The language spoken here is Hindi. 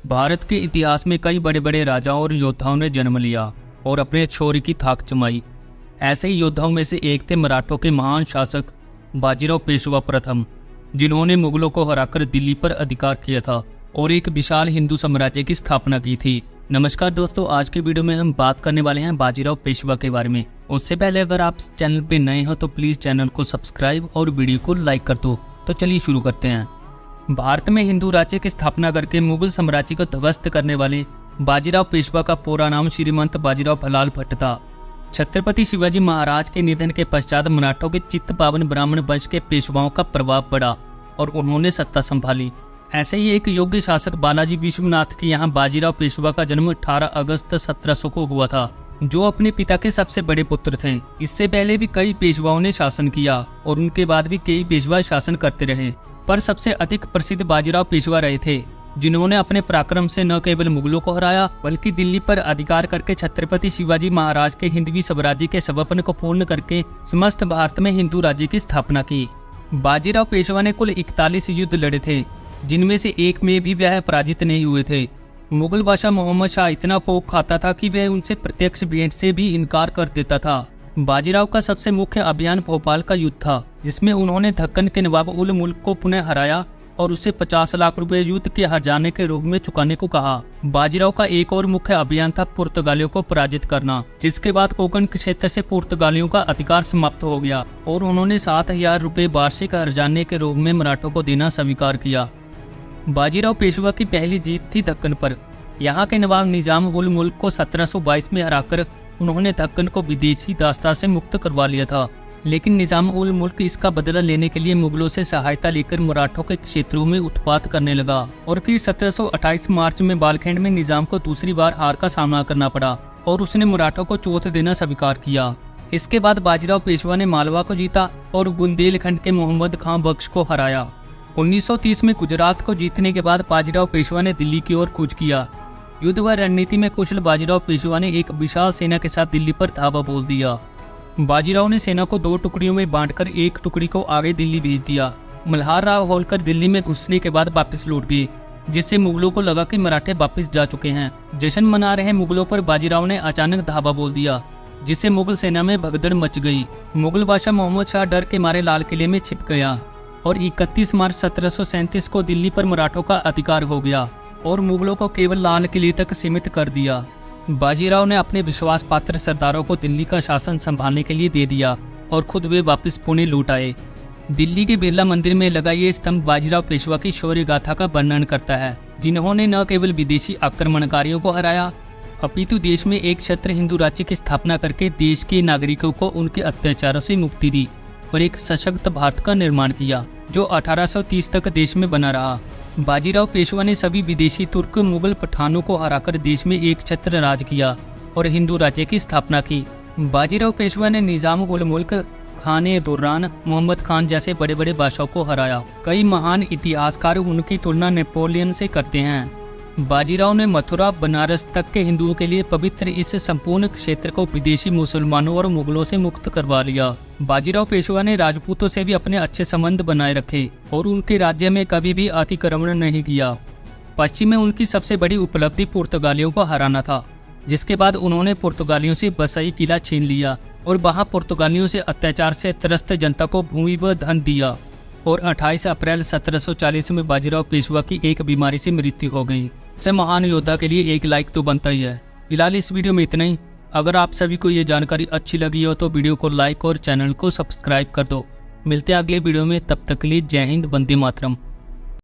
भारत के इतिहास में कई बड़े बड़े राजाओं और योद्धाओं ने जन्म लिया और अपने शौर्य की थाक जमाई। ऐसे ही योद्धाओं में से एक थे मराठों के महान शासक बाजीराव पेशवा प्रथम, जिन्होंने मुगलों को हराकर दिल्ली पर अधिकार किया था और एक विशाल हिंदू साम्राज्य की स्थापना की थी। नमस्कार दोस्तों, आज के वीडियो में हम बात करने वाले हैं बाजीराव पेशवा के बारे में। उससे पहले अगर आप चैनल पे नए हो तो प्लीज चैनल को सब्सक्राइब और वीडियो को लाइक कर दो। तो चलिए शुरू करते हैं। भारत में हिंदू राज्य की स्थापना करके मुगल साम्राज्य को ध्वस्त करने वाले बाजीराव पेशवा का पूरा नाम श्रीमंत बाजीराव भलाल भट्ट था। छत्रपति शिवाजी महाराज के निधन के पश्चात मराठों के चित्त पावन ब्राह्मण वंश के पेशवाओं का प्रभाव बढ़ा और उन्होंने सत्ता संभाली। ऐसे ही एक योग्य शासक बालाजी विश्वनाथ के यहाँ बाजीराव पेशवा का जन्म 18 अगस्त 1700 को हुआ था, जो अपने पिता के सबसे बड़े पुत्र थे। इससे पहले भी कई पेशवाओं ने शासन किया और उनके बाद भी कई पेशवा शासन करते रहे, पर सबसे अधिक प्रसिद्ध बाजीराव पेशवा रहे थे, जिन्होंने अपने पराक्रम से न केवल मुगलों को हराया बल्कि दिल्ली पर अधिकार करके छत्रपति शिवाजी महाराज के हिंदवी स्वराज्य के सपने को पूर्ण करके समस्त भारत में हिंदू राज्य की स्थापना की। बाजीराव पेशवा ने कुल 41 युद्ध लड़े थे, जिनमें से एक में भी वह पराजित नहीं हुए थे। मुगल बादशाह मोहम्मद शाह इतना खौफ खाता था कि वह उनसे प्रत्यक्ष भेंट से भी इनकार कर देता था। बाजीराव का सबसे मुख्य अभियान भोपाल का युद्ध था, जिसमें उन्होंने दक्कन के नवाब उल मुल्क को पुनः हराया और उसे 50 लाख रुपए युद्ध के हर्जाने के रूप में चुकाने को कहा। बाजीराव का एक और मुख्य अभियान था पुर्तगालियों को पराजित करना, जिसके बाद कोंकण क्षेत्र से पुर्तगालियों का अधिकार समाप्त हो गया और उन्होंने 7,000 रुपए वार्षिक हर्जाने के रूप में मराठों को देना स्वीकार किया। बाजीराव पेशवा की पहली जीत थी दक्कन पर। यहाँ के नवाब निजाम उल मुल्क को 1722 में हराकर उन्होंने दक्कन को विदेशी दास्ता से मुक्त करवा लिया था, लेकिन निजाम उल मुल्क इसका बदला लेने के लिए मुगलों से सहायता लेकर मराठों के क्षेत्रों में उत्पात करने लगा और फिर 1728 मार्च में बालखंड में निजाम को दूसरी बार हार का सामना करना पड़ा और उसने मराठों को चोट देना स्वीकार किया। इसके बाद बाजीराव पेशवा ने मालवा को जीता और बुंदेलखंड के मोहम्मद खां बख्श को हराया। 1930 में गुजरात को जीतने के बाद बाजीराव पेशवा ने दिल्ली की ओर कूच किया। युद्ध व रणनीति में कुशल बाजीराव पेशवा ने एक विशाल सेना के साथ दिल्ली पर धावा बोल दिया। बाजीराव ने सेना को 2 टुकड़ियों में बांटकर एक टुकड़ी को आगे दिल्ली भेज दिया। मल्हार राव होलकर दिल्ली में घुसने के बाद वापस लौट गए, जिससे मुगलों को लगा कि मराठे वापस जा चुके हैं। जश्न मना रहे मुगलों पर बाजीराव ने अचानक धावा बोल दिया, जिससे मुगल सेना में भगदड़ मच गई। मुगल बादशाह मोहम्मद शाह डर के मारे लाल किले में छिप गया और 31 मार्च 1737 को दिल्ली पर मराठों का अधिकार हो गया और मुगलों को केवल लाल किले तक सीमित कर दिया। बाजीराव ने अपने विश्वास पात्र सरदारों को दिल्ली का शासन संभालने के लिए दे दिया और खुद वे वापस पुणे लौट आए। दिल्ली के बिरला मंदिर में लगा ये स्तंभ बाजीराव पेशवा की शौर्य गाथा का वर्णन करता है, जिन्होंने न केवल विदेशी आक्रमणकारियों को हराया अपितु देश में एक छत्र हिंदू राज्य की स्थापना करके देश के नागरिकों को उनके अत्याचारों से मुक्ति दी और एक सशक्त भारत का निर्माण किया, जो 1830 तक देश में बना रहा। बाजीराव पेशवा ने सभी विदेशी तुर्क मुगल पठानों को हराकर देश में एक छत्र राज किया और हिंदू राज्य की स्थापना की। बाजीराव पेशवा ने निजाम उल मुल्क, खाने दुर्रान, मोहम्मद खान जैसे बड़े बड़े बादशाहों को हराया। कई महान इतिहासकार उनकी तुलना नेपोलियन से करते हैं। बाजीराव ने मथुरा बनारस तक के हिंदुओं के लिए पवित्र इस संपूर्ण क्षेत्र को विदेशी मुसलमानों और मुगलों से मुक्त करवा लिया। बाजीराव पेशवा ने राजपूतों से भी अपने अच्छे संबंध बनाए रखे और उनके राज्य में कभी भी अतिक्रमण नहीं किया। पश्चिम में उनकी सबसे बड़ी उपलब्धि पुर्तगालियों को हराना था, जिसके बाद उन्होंने पुर्तगालियों से बसई किला छीन लिया और वहां पुर्तगालियों से अत्याचार से त्रस्त जनता को भूमि व धन दिया और 28 अप्रैल 1740 में बाजीराव पेशवा की एक बीमारी से मृत्यु हो गई। से महान योद्धा के लिए एक लाइक तो बनता ही है। फिलहाल इस वीडियो में इतना ही। अगर आप सभी को ये जानकारी अच्छी लगी हो तो वीडियो को लाइक और चैनल को सब्सक्राइब कर दो। मिलते हैं अगले वीडियो में, तब तक के लिए जय हिंद, वंदे मातरम।